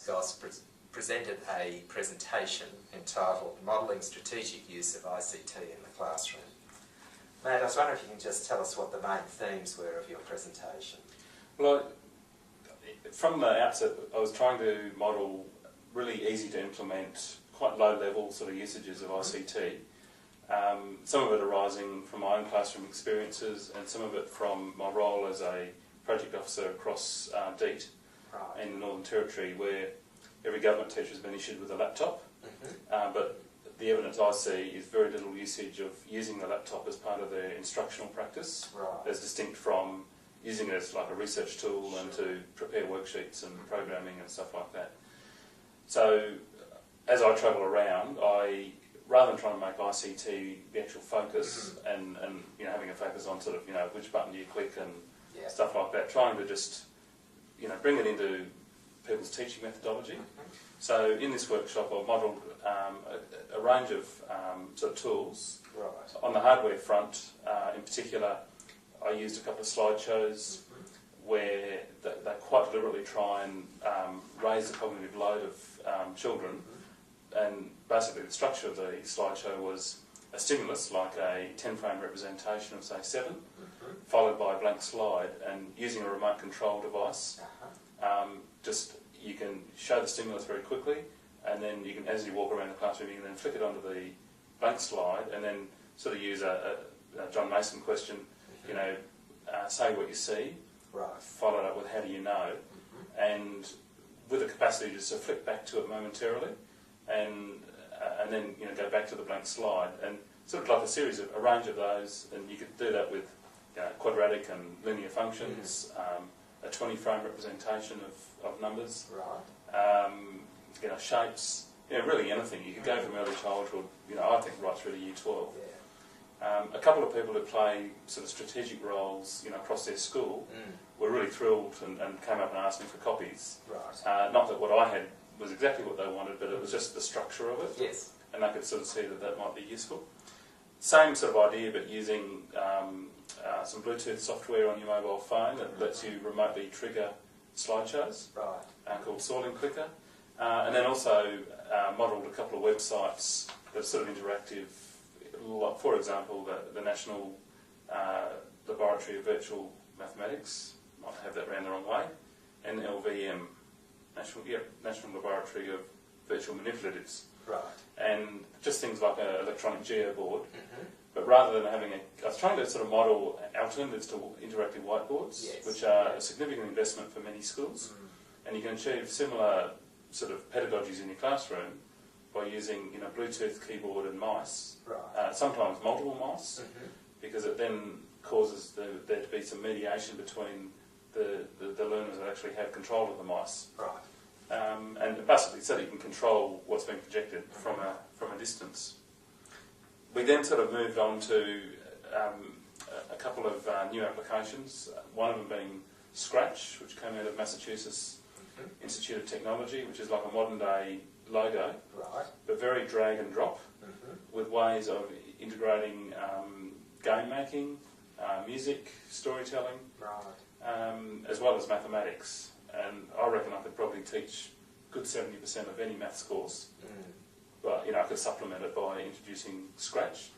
Skoss presented a presentation entitled Modelling Strategic Use of ICT in the Classroom. Matt, I was wondering if you can just tell us what the main themes were of your presentation. Well, from the outset, I was trying to model really easy to implement, quite low-level sort of usages of ICT. Some of it arising from my own classroom experiences, and some of it from my role as a project officer across DEET in the Northern Territory, where every government teacher has been issued with a laptop. But the evidence I see is very little usage of using the laptop as part of their instructional practice, as distinct from using it as like a research tool and to prepare worksheets and programming and stuff like that. So as I travel around, rather than trying to make ICT the actual focus and having a focus on sort of which button do you click and stuff like that, trying to just bring it into people's teaching methodology. So in this workshop, I've modelled a range of sort of tools. On the hardware front, in particular, I used a couple of slideshows where they quite deliberately try and raise the cognitive load of children. And basically the structure of the slideshow was a stimulus, like a 10-frame representation of, say, 7, followed by a blank slide, and using a remote control device, you can show the stimulus very quickly, and then you can, as you walk around the classroom, you can then flick it onto the blank slide, and then sort of use a John Mason question, say what you see, followed up with how do you know, and with the capacity just to flick back to it momentarily, and then go back to the blank slide, and sort of like a range of those, and you could do that with quadratic and linear functions, a 20-frame representation of numbers, shapes, really anything. You could go from early childhood, I think right through to Year 12. A couple of people who play sort of strategic roles, across their school, were really thrilled and came up and asked me for copies. Not that what I had was exactly what they wanted, but it was just the structure of it. And they could sort of see that might be useful. Same sort of idea, but using some Bluetooth software on your mobile phone that lets you remotely trigger slideshows, called Sorting Clicker. And then also modelled a couple of websites that are sort of interactive. For example, the National Laboratory of Virtual Mathematics, might have that round the wrong way, and LVM, National Laboratory of Virtual Manipulatives. And just things like an electronic geoboard, but rather than having I was trying to sort of model alternatives to interactive whiteboards, which are a significant investment for many schools, and you can achieve similar sort of pedagogies in your classroom by using Bluetooth keyboard and mice, sometimes multiple mice, because it then causes there to be some mediation between the learners that actually have control of the mice. And basically so that you can control what's being projected from a distance. We then sort of moved on to a couple of new applications, one of them being Scratch, which came out of Massachusetts Institute of Technology, which is like a modern day logo, but very drag and drop, with ways of integrating game making, music, storytelling, as well as mathematics. And I reckon I could probably teach a good 70% of any maths course, but I could supplement it by introducing Scratch.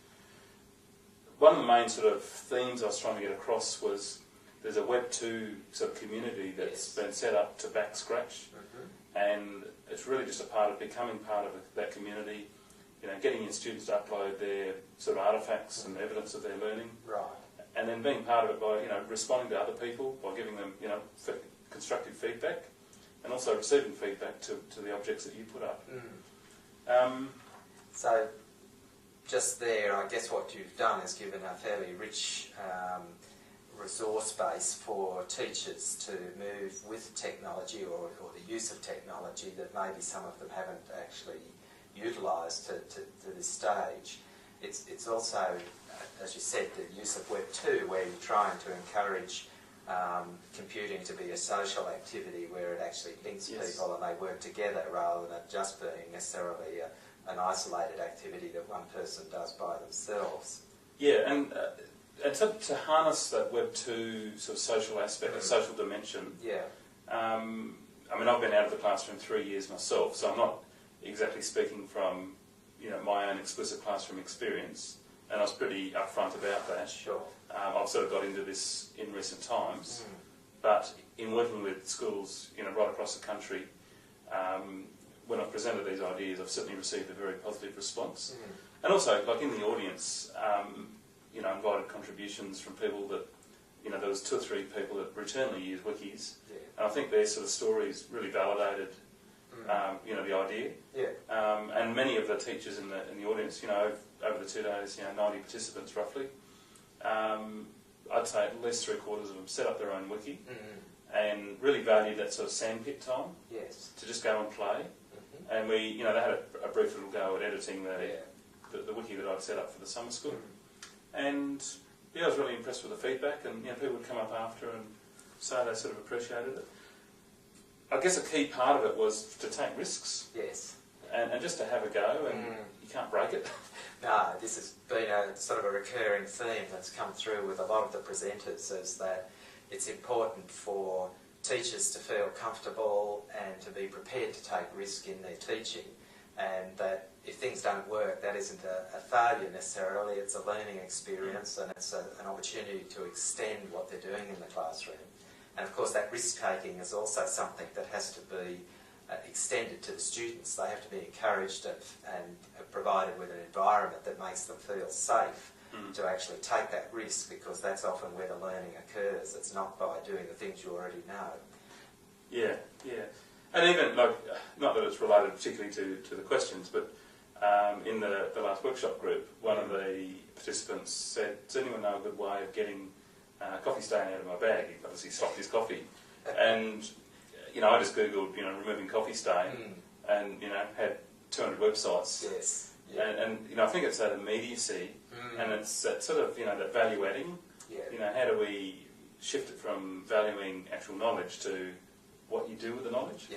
One of the main sort of themes I was trying to get across was there's a Web 2 sort of community that's been set up to back Scratch, and it's really just becoming part of that community, getting your students to upload their sort of artefacts and evidence of their learning, and then being part of it by responding to other people, by giving them constructive feedback, and also receiving feedback to the objects that you put up. So just there, I guess what you've done is given a fairly rich resource base for teachers to move with technology or the use of technology that maybe some of them haven't actually utilised to this stage. It's also, as you said, the use of Web 2, where you're trying to encourage computing to be a social activity where it actually links people and they work together rather than it just being necessarily an isolated activity that one person does by themselves. And to harness that Web 2 sort of social aspect, the social dimension, I mean, I've been out of the classroom 3 years myself, so I'm not exactly speaking from, my own explicit classroom experience, and I was pretty upfront about that. Sure. I've sort of got into this in recent times, but in working with schools, right across the country, when I've presented these ideas, I've certainly received a very positive response. And also, like in the audience, invited contributions from people that, there was 2 or 3 people that routinely use wikis, and I think their sort of stories really validated, the idea. And many of the teachers in the audience, over the 2 days, 90 participants roughly, I'd say at least 3/4 of them set up their own wiki and really valued that sort of sandpit time to just go and play. And we, they had a brief little go at editing the wiki that I'd set up for the summer school. And I was really impressed with the feedback, and people would come up after and say they sort of appreciated it. I guess a key part of it was to take risks. And just to have a go, and you can't break it. No, this has been a sort of a recurring theme that's come through with a lot of the presenters, is that it's important for teachers to feel comfortable and to be prepared to take risk in their teaching, and that if things don't work, that isn't a failure necessarily, it's a learning experience, and it's an opportunity to extend what they're doing in the classroom. And of course that risk-taking is also something that has to be extended to the students. They have to be encouraged and provided with an environment that makes them feel safe to actually take that risk, because that's often where the learning occurs. It's not by doing the things you already know. Yeah. And even, not that it's related particularly to the questions, but in the last workshop group, one of the participants said, does anyone know a good way of getting a coffee stain out of my bag? He obviously stopped his coffee. And, I just Googled, removing coffee stain, and, had 200 websites. And I think it's that immediacy, and it's that sort of, that value adding. How do we shift it from valuing actual knowledge to what you do with the knowledge?